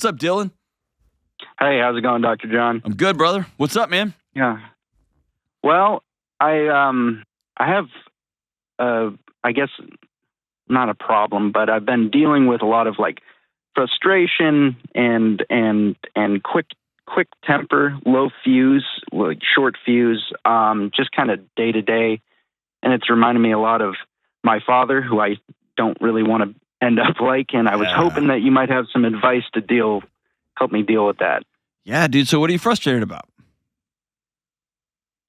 What's up, Dylan? Hey, how's it going, Dr. John? I'm good, brother. What's up, man? Yeah. Well, I have, I guess not a problem, but I've been dealing with a lot of like frustration and quick temper, low fuse, like short fuse, just kind of day to day. And it's reminded me a lot of my father, who I don't really want to end up like. And I was hoping that you might have some advice to help me deal with that. Yeah, dude. So what are you frustrated about?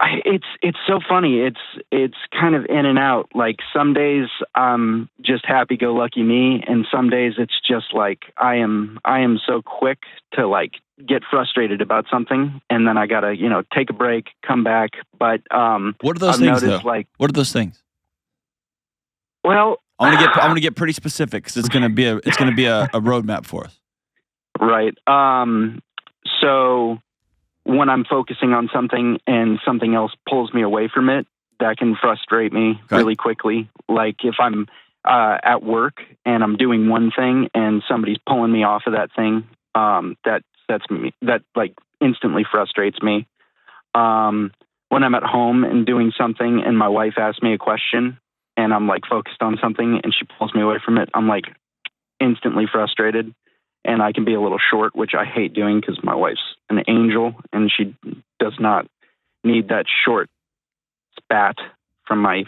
It's so funny. It's kind of in and out. Like some days I'm just happy-go-lucky me, and some days it's just like I am so quick to like get frustrated about something, and then I gotta take a break, come back. But what are those things? Though? Like, what are those things? Well, I'm gonna get pretty specific because it's gonna be a roadmap for us. Right. So when I'm focusing on something and something else pulls me away from it, that can frustrate me really quickly. Like if I'm at work and I'm doing one thing and somebody's pulling me off of that thing, that like instantly frustrates me. When I'm at home and doing something and my wife asks me a question and I'm like focused on something and she pulls me away from it, I'm like instantly frustrated. And I can be a little short, which I hate doing because my wife's an angel and she does not need that short spat from my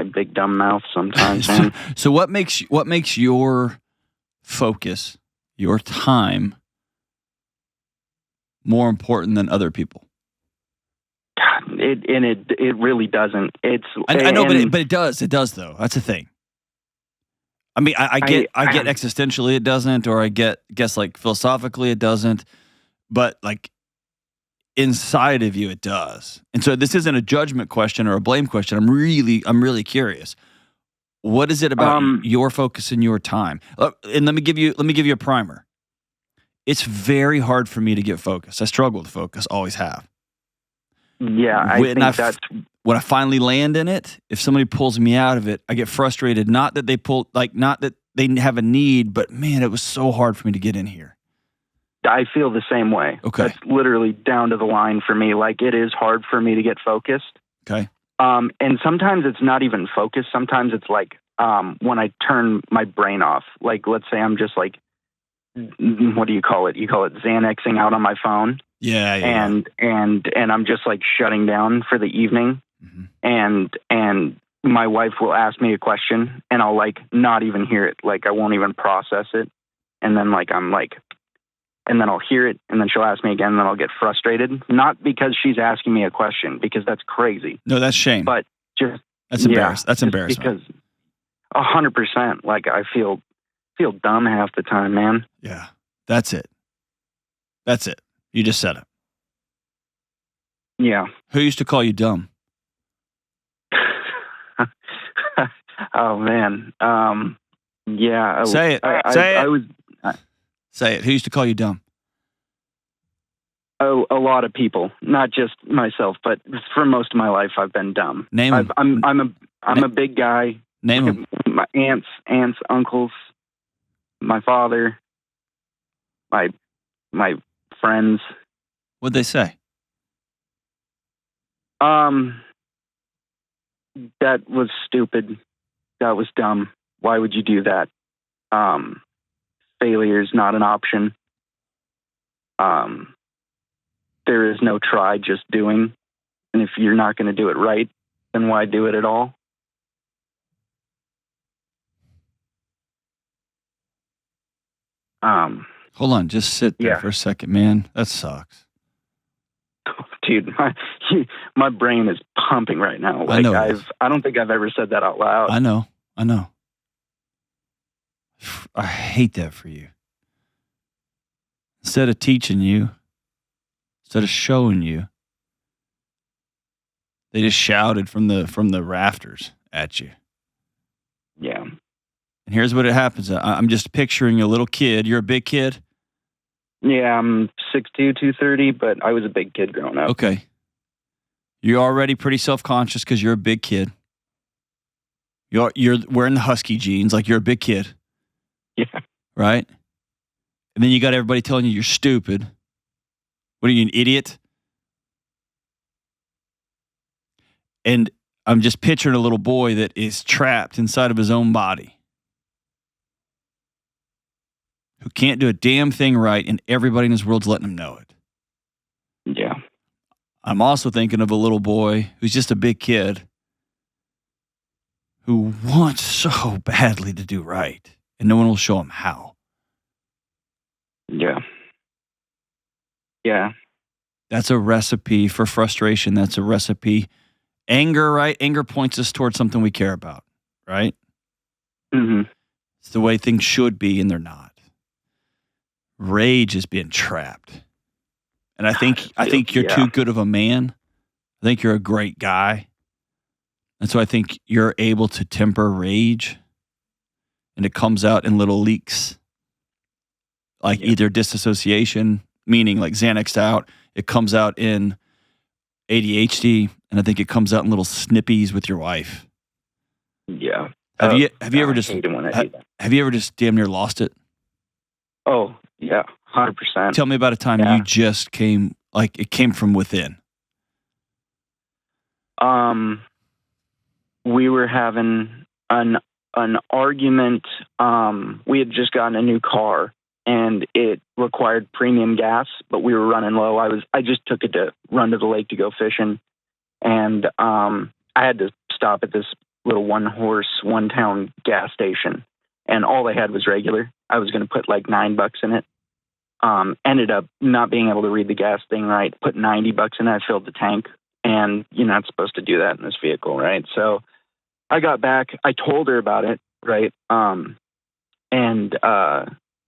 big dumb mouth sometimes. Man. So what makes your focus, your time, more important than other people? God, it really doesn't. I know, but it does. It does though. That's the thing. I mean, I get existentially it doesn't, or I guess like philosophically it doesn't, but like inside of you it does. And so this isn't a judgment question or a blame question. I'm really curious. What is it about your focus and your time? And let me give you a primer. It's very hard for me to get focused. I struggle with focus, always have. Yeah, when I finally land in it, if somebody pulls me out of it, I get frustrated. Not that they have a need, but man, it was so hard for me to get in here. I feel the same way. Okay. That's literally down to the line for me. Like it is hard for me to get focused. Okay. And sometimes it's not even focused. Sometimes it's like when I turn my brain off. Like let's say I'm just like, what do you call it? You call it Xanaxing out on my phone. Yeah. And I'm just like shutting down for the evening. Mm-hmm. And my wife will ask me a question and I'll like not even hear it. Like I won't even process it. And then like and then I'll hear it and then she'll ask me again and then I'll get frustrated. Not because she's asking me a question, because that's crazy. No, that's shame. But just that's embarrassing. That's embarrassment. Because 100%, like I feel dumb half the time, man. Yeah. That's it. You just said it. Yeah. Who used to call you dumb? Oh man. Yeah. Say it. Say it. Who used to call you dumb? Oh, a lot of people, not just myself, but for most of my life, I've been dumb. Name them. I'm a big guy. Name them. My aunts, uncles, my father, my friends. What'd they say? That was stupid. That was dumb. Why would you do that? Failure is not an option. There is no try, just doing. And if you're not going to do it right, then why do it at all? Hold on, just sit there for a second, man. That sucks. Dude, my brain is pumping right now. Like I know. I don't think I've ever said that out loud. I know. I hate that for you. Instead of teaching you, instead of showing you, they just shouted from the rafters at you. Yeah. And here's what happens. I'm just picturing a little kid. You're a big kid? Yeah, I'm 6'2", 230, but I was a big kid growing up. Okay. You're already pretty self-conscious because you're a big kid. You're wearing the husky jeans like you're a big kid. Yeah. Right? And then you got everybody telling you you're stupid. What are you, an idiot? And I'm just picturing a little boy that is trapped inside of his own body, who can't do a damn thing right, and everybody in his world's letting him know it. Yeah. I'm also thinking of a little boy who's just a big kid who wants so badly to do right, and no one will show him how. Yeah. Yeah. That's a recipe for frustration. That's a recipe. Anger, right? Anger points us towards something we care about, right? Mm-hmm. It's the way things should be, and they're not. Rage is being trapped. And I think you're too good of a man. I think you're a great guy. And so I think you're able to temper rage, and it comes out in little leaks, like either disassociation, meaning like Xanaxed out. It comes out in ADHD, and I think it comes out in little snippies with your wife. Yeah. Have you ever just damn near lost it? Oh, yeah, 100%. Tell me about a time you just came from within. We were having an argument. We had just gotten a new car, and it required premium gas, but we were running low. I just took it to run to the lake to go fishing, and I had to stop at this little one-town gas station, and all they had was regular. I was going to put like $9 in it. Ended up not being able to read the gas thing right. Put $90 in it. I filled the tank, and you're not supposed to do that in this vehicle, right? So I got back. I told her about it, right? And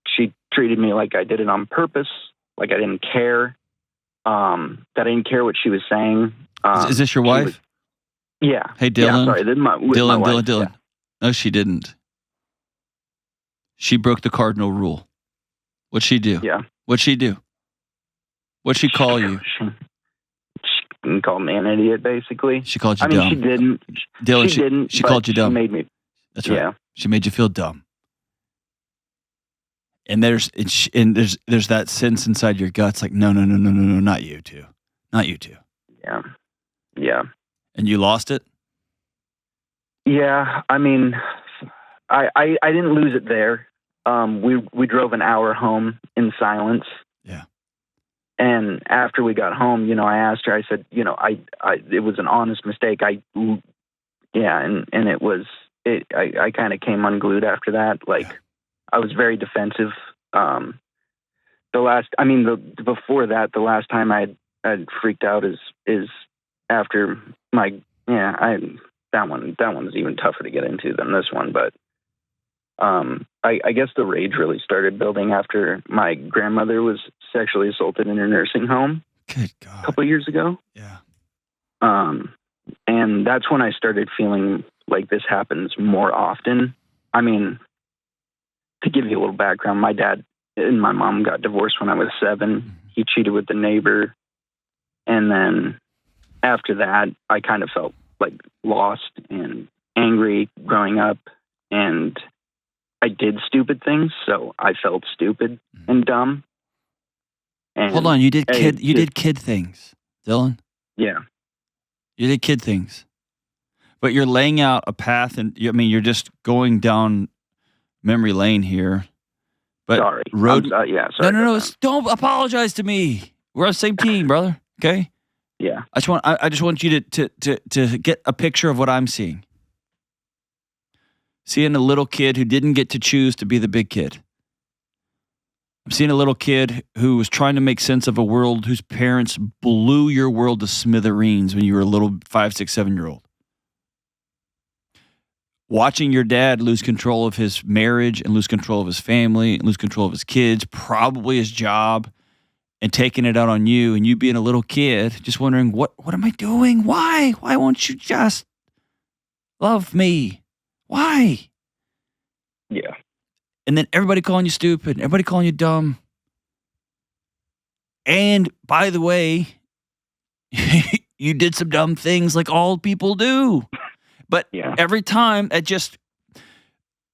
she treated me like I did it on purpose, like I didn't care. That I didn't care what she was saying. Is this your wife? Yeah. Hey, Dylan. Yeah, sorry, this is Dylan. Yeah. No, she didn't. She broke the cardinal rule. What'd she do? Yeah. What'd she do? What'd she call you? She called me an idiot, basically. She called you dumb. She didn't. Dylan, she didn't. She called you dumb. She made me. That's right. Yeah. She made you feel dumb. And there's that sense inside your guts, like no, not you two, not you two. Yeah. Yeah. And you lost it. Yeah. I mean, I didn't lose it there. We drove an hour home in silence. Yeah. And after we got home, I asked her, I said, it was an honest mistake. And I kind of came unglued after that. Like, I was very defensive. Before that, the last time I had freaked out is after that one's even tougher to get into than this one, but I guess the rage really started building after my grandmother was sexually assaulted in her nursing home. Good God. A couple of years ago. Yeah. And that's when I started feeling like this happens more often. I mean, to give you a little background, my dad and my mom got divorced when I was 7. Mm-hmm. He cheated with the neighbor. And then after that, I kind of felt like lost and angry growing up. And I did stupid things, so I felt stupid and dumb. And hold on, you did kid things, Dylan. Yeah, you did kid things, but you're laying out a path, and you're just going down memory lane here. But sorry, sorry. No. Don't apologize to me. We're on the same team, brother. Okay. Yeah. I just want you to get a picture of what I'm seeing. Seeing a little kid who didn't get to choose to be the big kid. I'm seeing a little kid who was trying to make sense of a world whose parents blew your world to smithereens when you were a little 5, 6, 7-year-old. Watching your dad lose control of his marriage and lose control of his family and lose control of his kids, probably his job, and taking it out on you, and you being a little kid, just wondering, what am I doing? Why? Why won't you just love me? Why? Yeah. And then everybody calling you stupid, everybody calling you dumb. And by the way, you did some dumb things like all people do. But every time it just,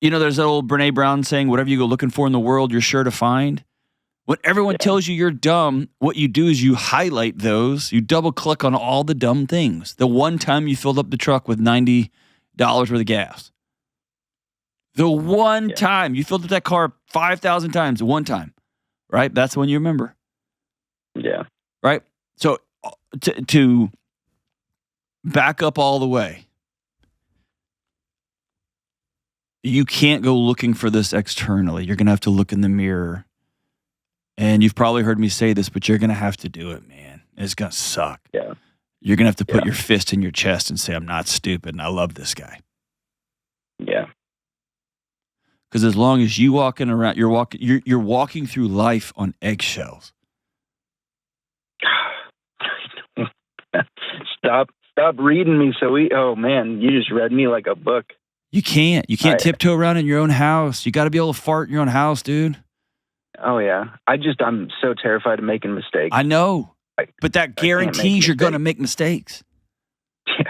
there's that old Brene Brown saying, whatever you go looking for in the world, you're sure to find. When everyone tells you you're dumb, what you do is you highlight those. You double click on all the dumb things. The one time you filled up the truck with $90 worth of gas. The one time you filled up that car 5,000 times, one time, right? That's when you remember. Yeah. Right? So to back up all the way, you can't go looking for this externally. You're going to have to look in the mirror. And you've probably heard me say this, but you're going to have to do it, man. It's going to suck. Yeah. You're going to have to put your fist in your chest and say, I'm not stupid and I love this guy. Yeah. Because as long as you're walking through life on eggshells. Stop reading me oh man, you just read me like a book. You can't tiptoe around in your own house. You got to be able to fart in your own house, dude. Oh yeah. I'm so terrified of making mistakes. I know. But that guarantees you're going to make mistakes. Yeah.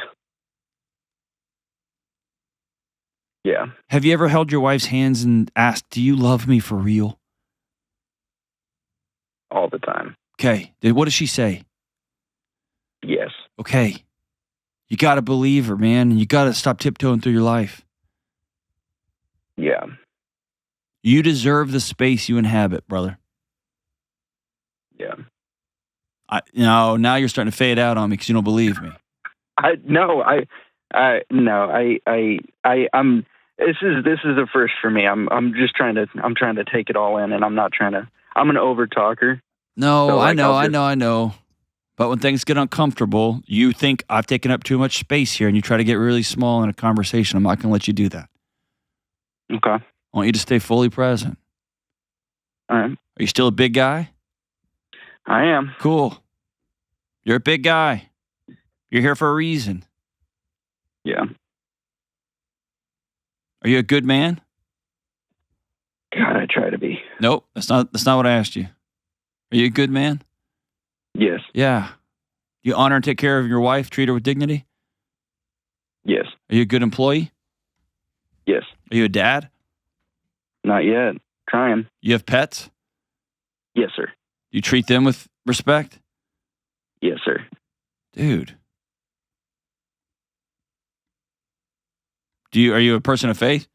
Yeah. Have you ever held your wife's hands and asked, do you love me for real? All the time. Okay. What does she say? Yes. Okay. You got to believe her, man. And you got to stop tiptoeing through your life. Yeah. You deserve the space you inhabit, brother. Yeah. Now you're starting to fade out on me because you don't believe me. This is a first for me. I'm trying to take it all in, and I'm an over talker. No, so I know. But when things get uncomfortable, you think I've taken up too much space here, and you try to get really small in a conversation. I'm not going to let you do that. Okay. I want you to stay fully present. All right. Are you still a big guy? I am. Cool. You're a big guy. You're here for a reason. Yeah. Are you a good man? God, I try to be. Nope, that's not what I asked you. Are you a good man? Yes. Yeah. You honor and take care of your wife, treat her with dignity? Yes. Are you a good employee? Yes. Are you a dad? Not yet. Trying. You have pets? Yes, sir. You treat them with respect? Yes, sir. Dude. Are you a person of faith?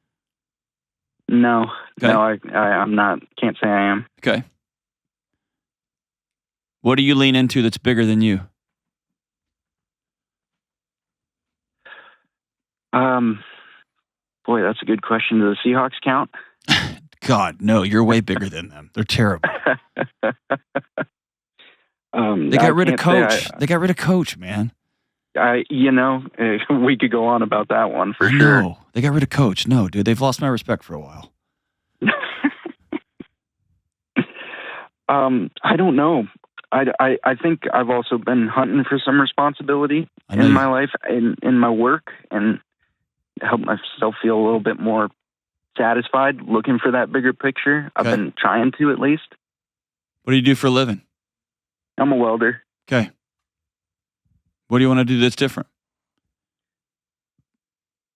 No. Okay. No, I'm not. Can't say I am. Okay. What do you lean into that's bigger than you? Boy, that's a good question. Do the Seahawks count? God, no, you're way bigger than them. They're terrible. They got rid of Coach. They got rid of Coach, man. We could go on about that one for sure. No, they got rid of Coach. No, dude, they've lost my respect for a while. I don't know. I think I've also been hunting for some responsibility in my life, in my work, and help myself feel a little bit more satisfied, looking for that bigger picture. I've been trying to, at least. What do you do for a living? I'm a welder. Okay. What do you want to do that's different?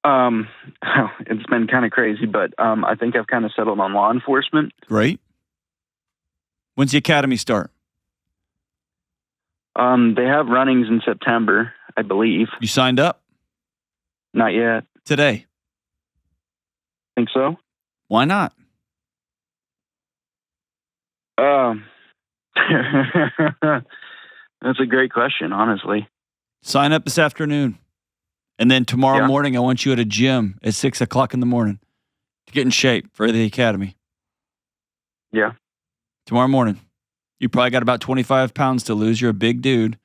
It's been kind of crazy, but I think I've kind of settled on law enforcement. Great. When's the academy start? They have runnings in September, I believe. You signed up? Not yet. Today? Think so? Why not? That's a great question, honestly. Sign up this afternoon. And then tomorrow morning, I want you at a gym at 6 o'clock in the morning to get in shape for the academy. Yeah. Tomorrow morning. You probably got about 25 pounds to lose. You're a big dude.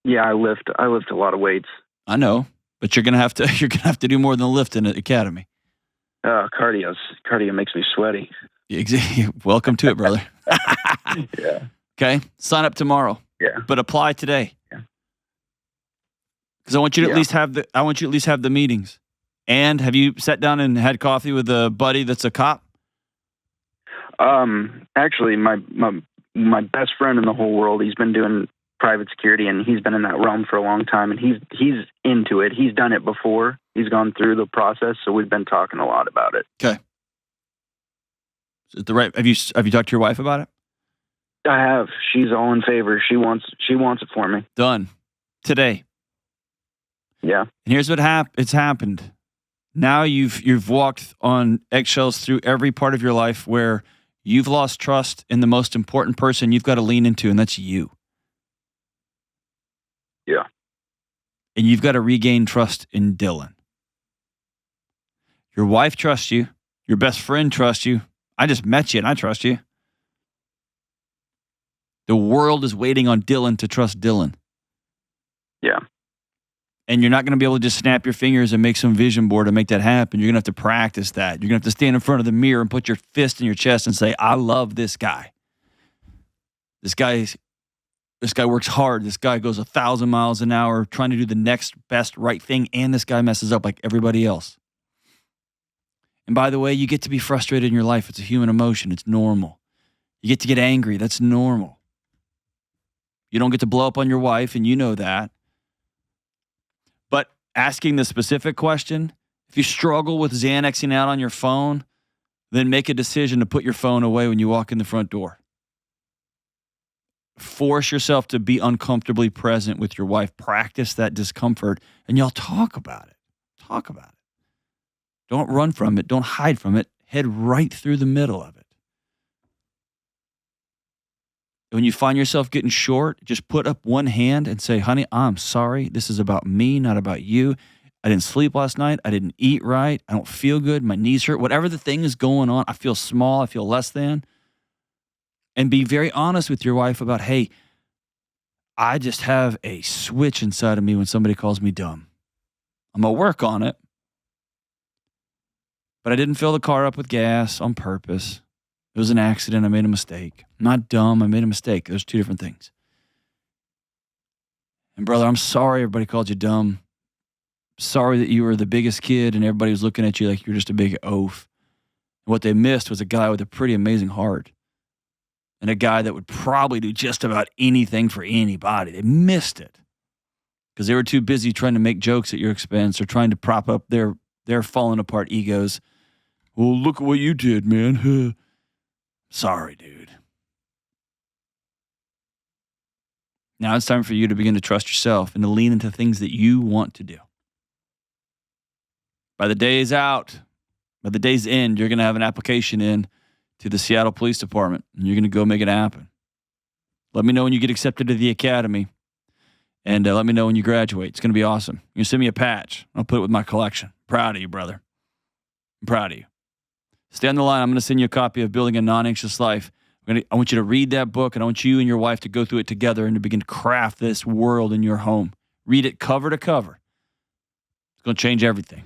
Yeah, I lift a lot of weights. I know, but you're gonna have to do more than lift in the academy. Cardio makes me sweaty. Welcome to it, brother. Yeah. Okay, sign up tomorrow. Yeah. But apply today. Yeah. Because I want you to at least have the meetings. And have you sat down and had coffee with a buddy that's a cop? Actually, my best friend in the whole world, he's been doing private security, and he's been in that realm for a long time, and he's into it. He's done it before. He's gone through the process, so we've been talking a lot about it. Okay. Is it the right? Have you talked to your wife about it? I have. She's all in favor. She wants it for me. Done. Today. Yeah. And here's what it's happened. Now you've walked on eggshells through every part of your life where you've lost trust in the most important person you've got to lean into, and that's you. Yeah. And you've got to regain trust in Dylan. Your wife trusts you. Your best friend trusts you. I just met you and I trust you. The world is waiting on Dylan to trust Dylan. Yeah. And you're not going to be able to just snap your fingers and make some vision board to make that happen. You're going to have to practice that. You're going to have to stand in front of the mirror and put your fist in your chest and say, I love this guy. This guy works hard. This guy goes 1,000 miles an hour trying to do the next best right thing, and this guy messes up like everybody else. And by the way, you get to be frustrated in your life. It's a human emotion. It's normal. You get to get angry. That's normal. You don't get to blow up on your wife, and you know that. But asking the specific question, if you struggle with Xanaxing out on your phone, then make a decision to put your phone away when you walk in the front door. Force yourself to be uncomfortably present with your wife. Practice that discomfort, and y'all talk about it. Talk about it. Don't run from it. Don't hide from it. Head right through the middle of it. When you find yourself getting short, just put up one hand and say, honey, I'm sorry. This is about me, not about you. I didn't sleep last night. I didn't eat right. I don't feel good. My knees hurt. Whatever the thing is going on, I feel small. I feel less than. And be very honest with your wife about, hey, I just have a switch inside of me when somebody calls me dumb. I'm going to work on it. But I didn't fill the car up with gas on purpose. It was an accident. I made a mistake. I'm not dumb. I made a mistake. There's two different things. And brother, I'm sorry everybody called you dumb. Sorry that you were the biggest kid and everybody was looking at you like you were just a big oaf. And what they missed was a guy with a pretty amazing heart. And a guy that would probably do just about anything for anybody. They missed it. Because they were too busy trying to make jokes at your expense or trying to prop up their falling apart egos. Well, look at what you did, man. Sorry, dude. Now it's time for you to begin to trust yourself and to lean into things that you want to do. By the day's end, you're going to have an application in to the Seattle Police Department, and you're going to go make it happen. Let me know when you get accepted to the academy, and let me know when you graduate. It's going to be awesome. You can send me a patch. I'll put it with my collection. Proud of you, brother. I'm proud of you. Stay on the line. I'm going to send you a copy of Building a Non-Anxious Life. I want you to read that book, and I want you and your wife to go through it together and to begin to craft this world in your home. Read it cover to cover. It's going to change everything.